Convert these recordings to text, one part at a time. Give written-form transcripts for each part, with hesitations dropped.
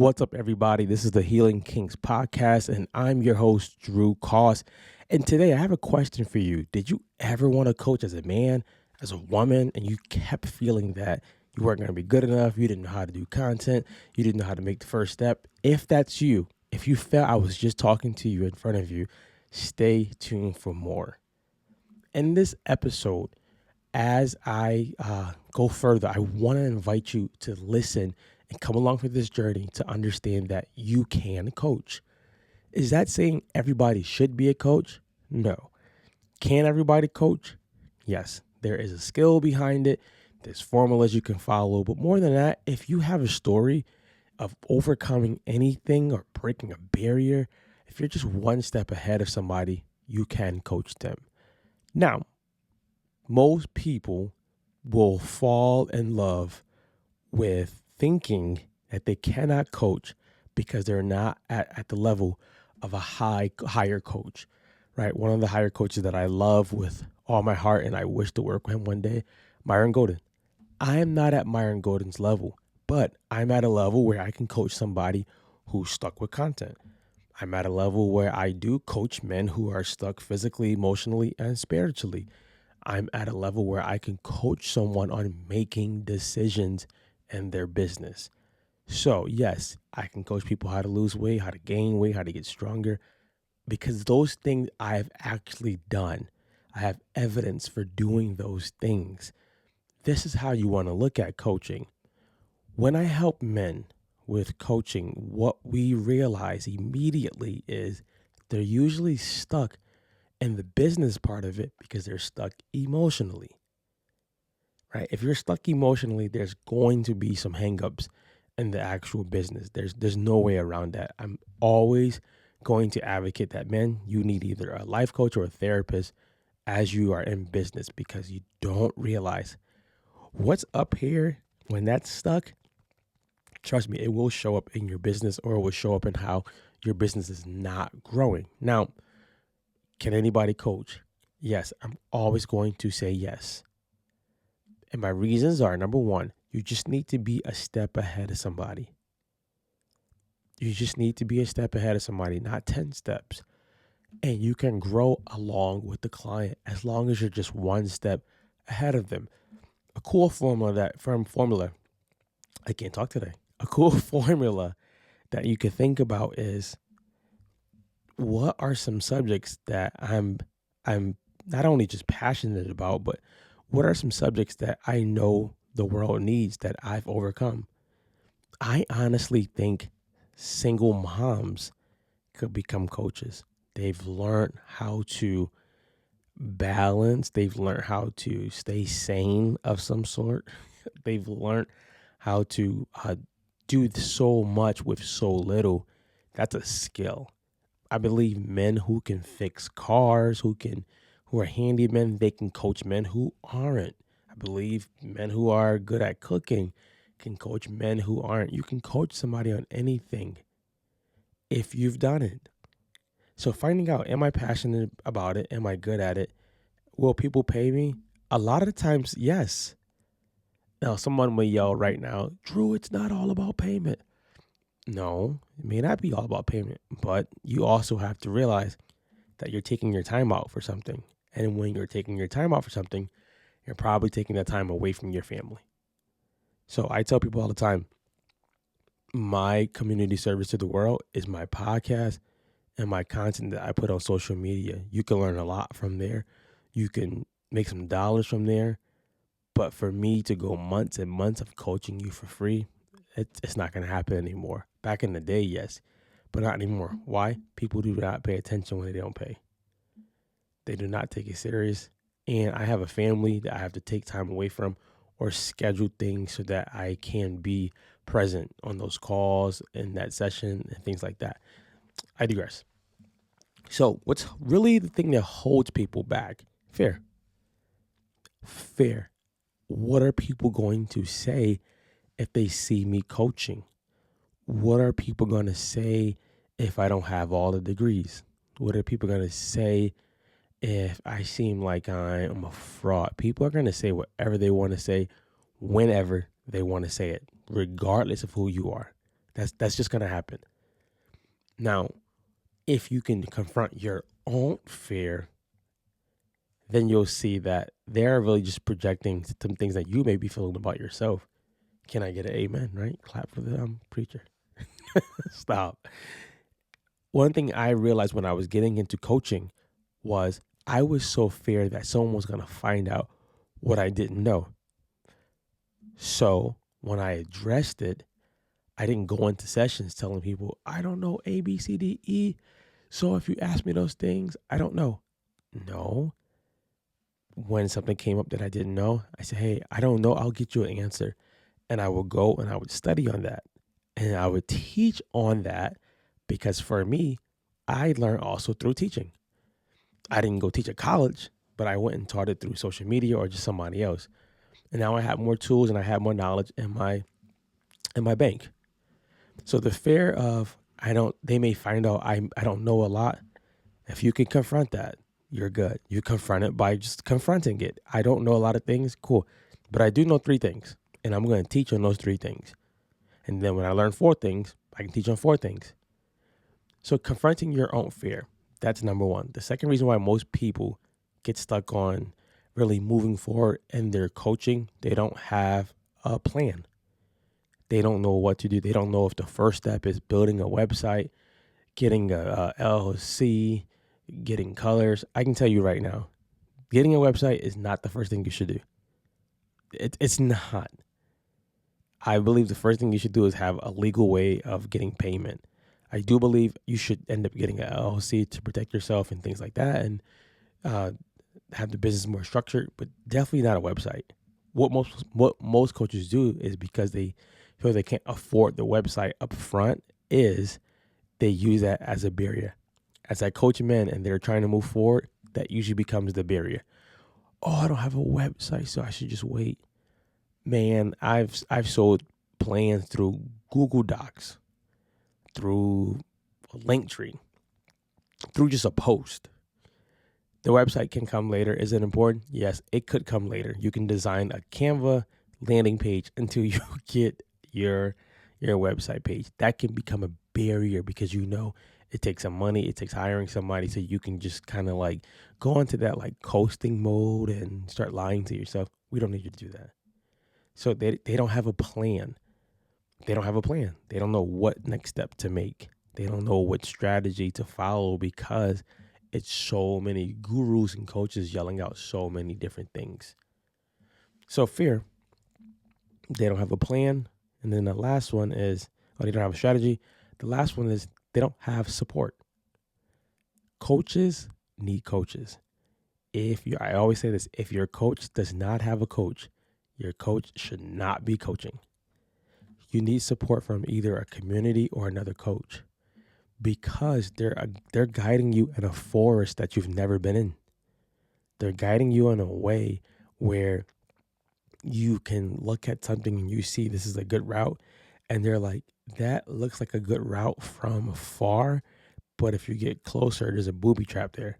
What's up, everybody? This is the Healing Kings podcast, and I'm your host, Drew Koss. And today I have a question for you. Did you ever want to coach as a man, as a woman, and you kept feeling that you weren't going to be good enough, you didn't know how to do content, you didn't know how to make the first step? If that's you, if you felt I was just talking to you in front of you, stay tuned for more. In this episode, as I go further, I want to invite you to listen and come along for this journey to understand that you can coach. Is that saying everybody should be a coach? No. Can everybody coach? Yes. There is a skill behind it. There's formulas you can follow. But more than that, if you have a story of overcoming anything or breaking a barrier, if you're just one step ahead of somebody, you can coach them. Now, most people will fall in love with thinking that they cannot coach because they're not at the level of a higher coach, right? One of the higher coaches that I love with all my heart and I wish to work with him one day, Myron Golden. I am not at Myron Golden's level, but I'm at a level where I can coach somebody who's stuck with content. I'm at a level where I do coach men who are stuck physically, emotionally, and spiritually. I'm at a level where I can coach someone on making decisions in their business. So yes, I can coach people how to lose weight, how to gain weight, how to get stronger, because those things I've actually done. I have evidence for doing those things. This is how you want to look at coaching. When I help men with coaching, what we realize immediately is they're usually stuck in the business part of it because they're stuck emotionally, right? If you're stuck emotionally, there's going to be some hangups in the actual business. There's no way around that. I'm always going to advocate that, men, you need either a life coach or a therapist as you are in business, because you don't realize what's up here when that's stuck. Trust me, it will show up in your business, or it will show up in how your business is not growing. Now, can anybody coach? Yes, I'm always going to say yes. And my reasons are, number one, you just need to be a step ahead of somebody. You just need to be a step ahead of somebody, not 10 steps. And you can grow along with the client as long as you're just one step ahead of them. A cool formula I can't talk today. A cool formula that you could think about is, what are some subjects that I'm not only just passionate about, but what are some subjects that I know the world needs that I've overcome? I honestly think single moms could become coaches. They've learned how to balance. They've learned how to stay sane of some sort. They've learned how to do so much with so little. That's a skill. I believe men who can fix cars, who are handymen, they can coach men who aren't. I believe men who are good at cooking can coach men who aren't. You can coach somebody on anything if you've done it. So finding out, am I passionate about it? Am I good at it? Will people pay me? A lot of the times, yes. Now, someone may yell right now, Drew, it's not all about payment. No, it may not be all about payment, but you also have to realize that you're taking your time out for something. And when you're taking your time out for something, you're probably taking that time away from your family. So I tell people all the time, my community service to the world is my podcast and my content that I put on social media. You can learn a lot from there. You can make some dollars from there. But for me to go months and months of coaching you for free, it's not going to happen anymore. Back in the day, yes, but not anymore. Why? People do not pay attention when they don't pay. They do not take it serious. And I have a family that I have to take time away from or schedule things so that I can be present on those calls in that session and things like that. I digress. So what's really the thing that holds people back? Fear. What are people going to say if they see me coaching? What are people going to say if I don't have all the degrees? What are people going to say if I seem like I'm a fraud? People are going to say whatever they want to say, whenever they want to say it, regardless of who you are. That's just going to happen. Now, if you can confront your own fear, then you'll see that they're really just projecting some things that you may be feeling about yourself. Can I get an amen, right? Clap for the preacher. Stop. One thing I realized when I was getting into coaching was I was so feared that someone was going to find out what I didn't know. So when I addressed it, I didn't go into sessions telling people, I don't know A, B, C, D, E. So if you ask me those things, I don't know. No. When something came up that I didn't know, I said, hey, I don't know. I'll get you an answer. And I would go and I would study on that. And I would teach on that because for me, I learned also through teaching. I didn't go teach at college, but I went and taught it through social media or just somebody else. And now I have more tools and I have more knowledge in my bank. So the fear of they may find out I don't know a lot. If you can confront that, you're good. You confront it by just confronting it. I don't know a lot of things, cool. But I do know 3 things, and I'm going to teach on those 3 things. And then when I learn 4 things, I can teach on 4 things. So confronting your own fear, that's number 1. The second reason why most people get stuck on really moving forward in their coaching, they don't have a plan. They don't know what to do. They don't know if the first step is building a website, getting a LLC, getting colors. I can tell you right now, getting a website is not the first thing you should do. It's not. I believe the first thing you should do is have a legal way of getting payment. I do believe you should end up getting an LLC to protect yourself and things like that, and have the business more structured, but definitely not a website. What most coaches do is because they feel they can't afford the website up front is they use that as a barrier. As I coach men and they're trying to move forward, that usually becomes the barrier. Oh, I don't have a website, so I should just wait. Man, I've sold plans through Google Docs, through a Linktree, through just a post. The website can come later. Is it important? Yes, it could come later. You can design a Canva landing page until you get your website page. That can become a barrier because it takes some money. It takes hiring somebody, so you can just kind of like go into that like coasting mode and start lying to yourself. We don't need you to do that. So they don't have a plan. They don't have a plan. They don't know what next step to make. They don't know what strategy to follow because it's so many gurus and coaches yelling out so many different things. So fear, they don't have a plan. And then the last one is, they don't have a strategy. The last one is they don't have support. Coaches need coaches. I always say this, if your coach does not have a coach, your coach should not be coaching. You need support from either a community or another coach because they're guiding you in a forest that you've never been in. They're guiding you in a way where you can look at something and you see this is a good route, and they're like, that looks like a good route from afar, but if you get closer, there's a booby trap there.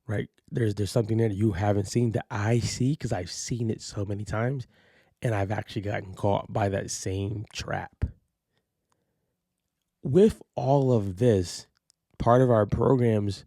Right? There's something there that you haven't seen that I see because I've seen it so many times, and I've actually gotten caught by that same trap. With all of this, part of our programs,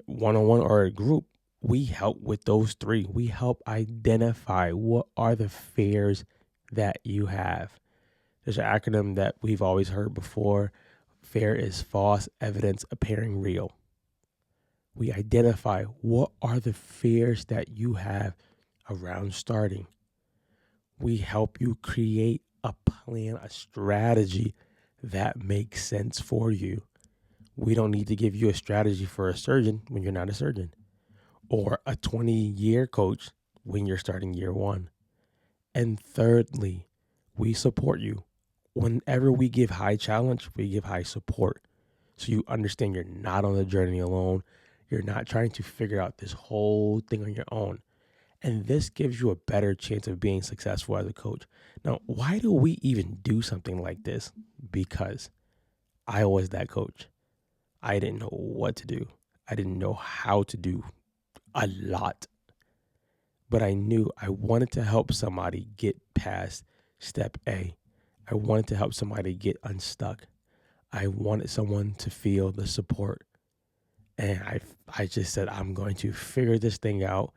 one-on-one or a group, we help with those 3. We help identify what are the fears that you have. There's an acronym that we've always heard before. Fear is false evidence appearing real. We identify what are the fears that you have around starting. We help you create a plan, a strategy that makes sense for you. We don't need to give you a strategy for a surgeon when you're not a surgeon, or a 20-year coach when you're starting year 1. And thirdly, we support you. Whenever we give high challenge, we give high support. So you understand you're not on the journey alone. You're not trying to figure out this whole thing on your own. And this gives you a better chance of being successful as a coach. Now, why do we even do something like this? Because I was that coach. I didn't know what to do. I didn't know how to do a lot. But I knew I wanted to help somebody get past step A. I wanted to help somebody get unstuck. I wanted someone to feel the support. And I just said, I'm going to figure this thing out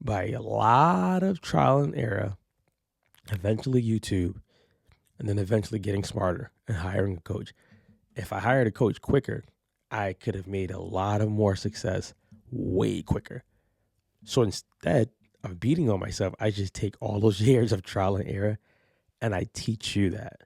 by a lot of trial and error, eventually YouTube, and then eventually getting smarter and hiring a coach. If I hired a coach quicker, I could have made a lot of more success way quicker. So instead of beating on myself, I just take all those years of trial and error and I teach you that.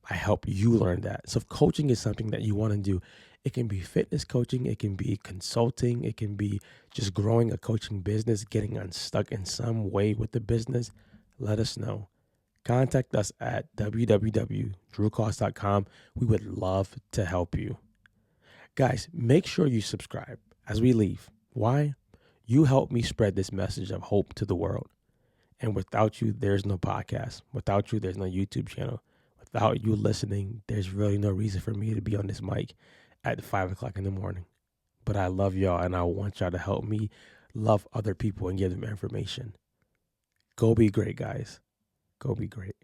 I help you learn that. So if coaching is something that you want to do, it can be fitness coaching, it can be consulting, it can be just growing a coaching business, getting unstuck in some way with the business, let us know. Contact us at www.drewcost.com. We would love to help you. Guys, make sure you subscribe as we leave. Why? You help me spread this message of hope to the world. And without you, there's no podcast. Without you, there's no YouTube channel. Without you listening, there's really no reason for me to be on this mic at 5 o'clock in the morning. But I love y'all and I want y'all to help me love other people and give them information. Go be great, guys. Go be great.